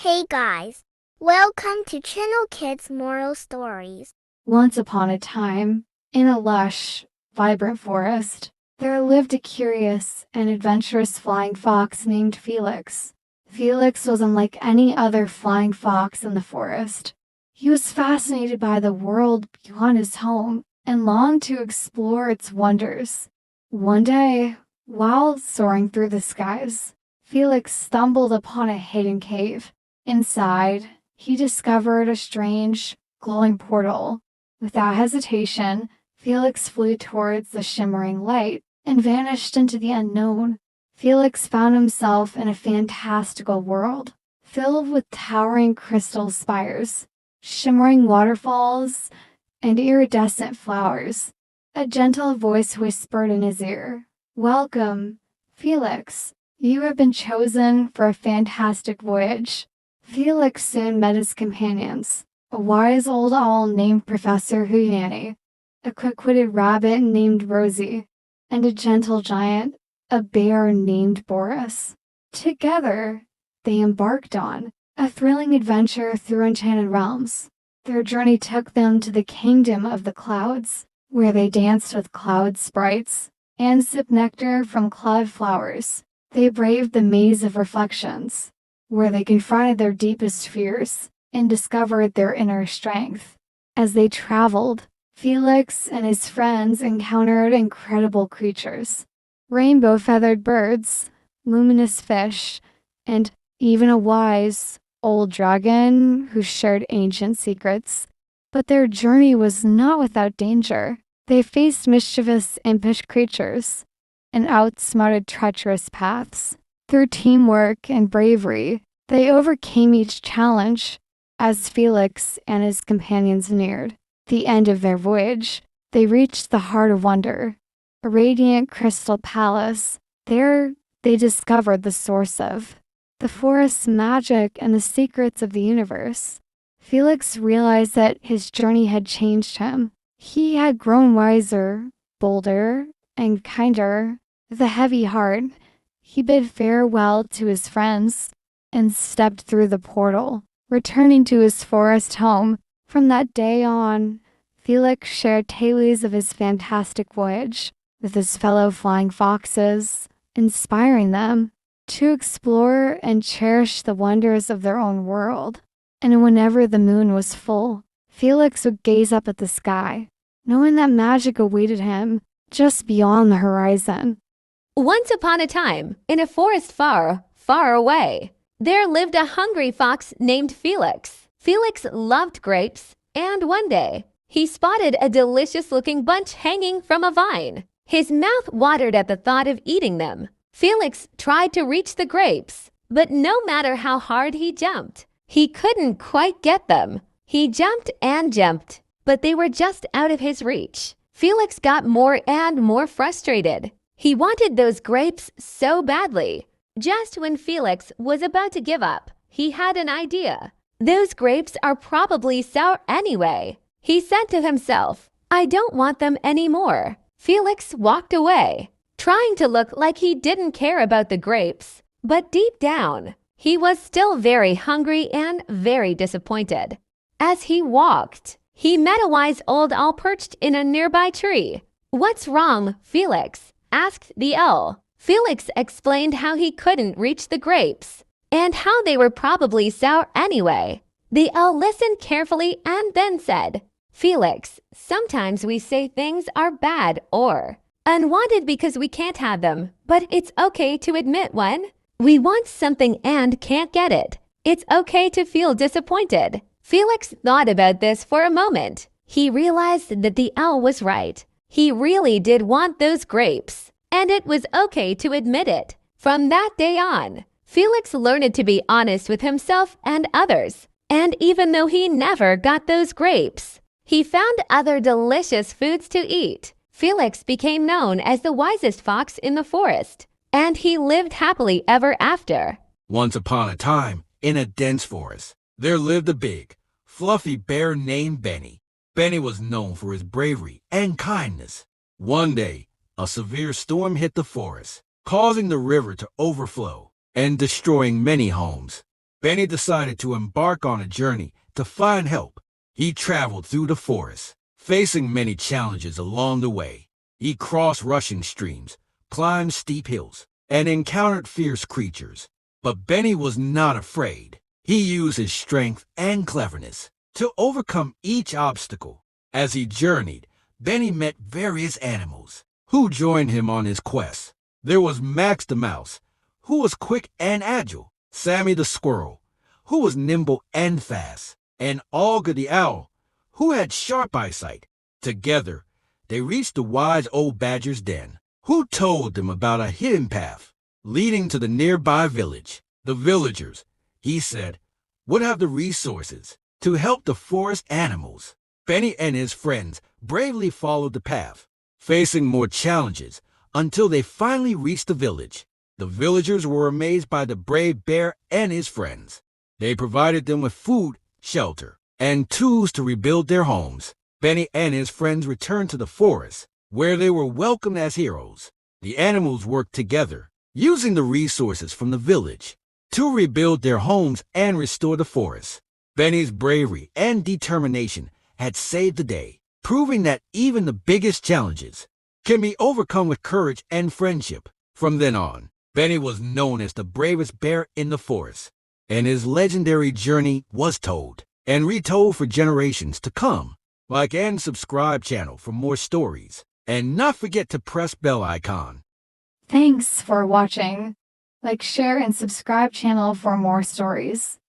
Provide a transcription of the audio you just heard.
Hey guys, welcome to Channel Kids Moral Stories. Once upon a time, in a lush, vibrant forest, there lived a curious and adventurous flying fox named Felix. Felix was unlike any other flying fox in the forest. He was fascinated by the world beyond his home and longed to explore its wonders. One day, while soaring through the skies, Felix stumbled upon a hidden cave. Inside, he discovered a strange, glowing portal. Without hesitation, Felix flew towards the shimmering light and vanished into the unknown. Felix found himself in a fantastical world, filled with towering crystal spires, shimmering waterfalls, and iridescent flowers. A gentle voice whispered in his ear, "Welcome, Felix. You have been chosen for a fantastic voyage." Felix soon met his companions, a wise old owl named Professor Houdini, a quick-witted rabbit named Rosie, and a gentle giant, a bear named Boris. Together, they embarked on a thrilling adventure through enchanted realms. Their journey took them to the kingdom of the clouds, where they danced with cloud sprites and sipped nectar from cloud flowers. They braved the maze of reflections, where they confronted their deepest fears and discovered their inner strength. As they traveled, Felix and his friends encountered incredible creatures, rainbow-feathered birds, luminous fish, and even a wise, old dragon who shared ancient secrets. But their journey was not without danger. They faced mischievous, impish creatures and outsmarted treacherous paths. Through teamwork and bravery, they overcame each challenge. As Felix and his companions neared the end of their voyage, they reached the heart of wonder, a radiant crystal palace. There, they discovered the source of the forest's magic and the secrets of the universe. Felix realized that his journey had changed him. He had grown wiser, bolder, and kinder. With a heavy heart, he bid farewell to his friends and stepped through the portal, returning to his forest home. From that day on, Felix shared tales of his fantastic voyage with his fellow flying foxes, inspiring them to explore and cherish the wonders of their own world. And whenever the moon was full, Felix would gaze up at the sky, knowing that magic awaited him just beyond the horizon. Once upon a time, in a forest far, far away, there lived a hungry fox named Felix. Felix loved grapes, and one day, he spotted a delicious-looking bunch hanging from a vine. His mouth watered at the thought of eating them. Felix tried to reach the grapes, but no matter how hard he jumped, he couldn't quite get them. He jumped and jumped, but they were just out of his reach. Felix got more and more frustrated. He wanted those grapes so badly. Just when Felix was about to give up, he had an idea. Those grapes are probably sour anyway. He said to himself, "I don't want them anymore." Felix walked away, trying to look like he didn't care about the grapes. But deep down, he was still very hungry and very disappointed. As he walked, he met a wise old owl perched in a nearby tree. "What's wrong, Felix?" asked the owl. Felix explained how he couldn't reach the grapes and how they were probably sour anyway. The owl listened carefully and then said, "Felix, sometimes we say things are bad or unwanted because we can't have them, but it's okay to admit when we want something and can't get it. It's okay to feel disappointed." Felix thought about this for a moment. He realized that the owl was right. He really did want those grapes, and it was okay to admit it. From that day on, Felix learned to be honest with himself and others. And even though he never got those grapes, he found other delicious foods to eat. Felix became known as the wisest fox in the forest, and he lived happily ever after. Once upon a time, in a dense forest, there lived a big, fluffy bear named Benny. Benny was known for his bravery and kindness. One day, a severe storm hit the forest, causing the river to overflow and destroying many homes. Benny decided to embark on a journey to find help. He traveled through the forest, facing many challenges along the way. He crossed rushing streams, climbed steep hills, and encountered fierce creatures. But Benny was not afraid. He used his strength and cleverness to overcome each obstacle. As he journeyed, Benny met various animals who joined him on his quest. There was Max the mouse, who was quick and agile, Sammy the squirrel, who was nimble and fast, and Olga the owl, who had sharp eyesight. Together, they reached the wise old badger's den, who told them about a hidden path leading to the nearby village. The villagers, he said, would have the resources to help the forest animals. Benny and his friends bravely followed the path, facing more challenges until they finally reached the village. The villagers were amazed by the brave bear and his friends. They provided them with food, shelter, and tools to rebuild their homes. Benny and his friends returned to the forest, where they were welcomed as heroes. The animals worked together, using the resources from the village to rebuild their homes and restore the forest. Benny's bravery and determination had saved the day, proving that even the biggest challenges can be overcome with courage and friendship. From then on, Benny was known as the bravest bear in the forest, and his legendary journey was told and retold for generations to come. Like and subscribe channel for more stories, and not forget to press bell icon. Thanks for watching. Like, share, and subscribe channel for more stories.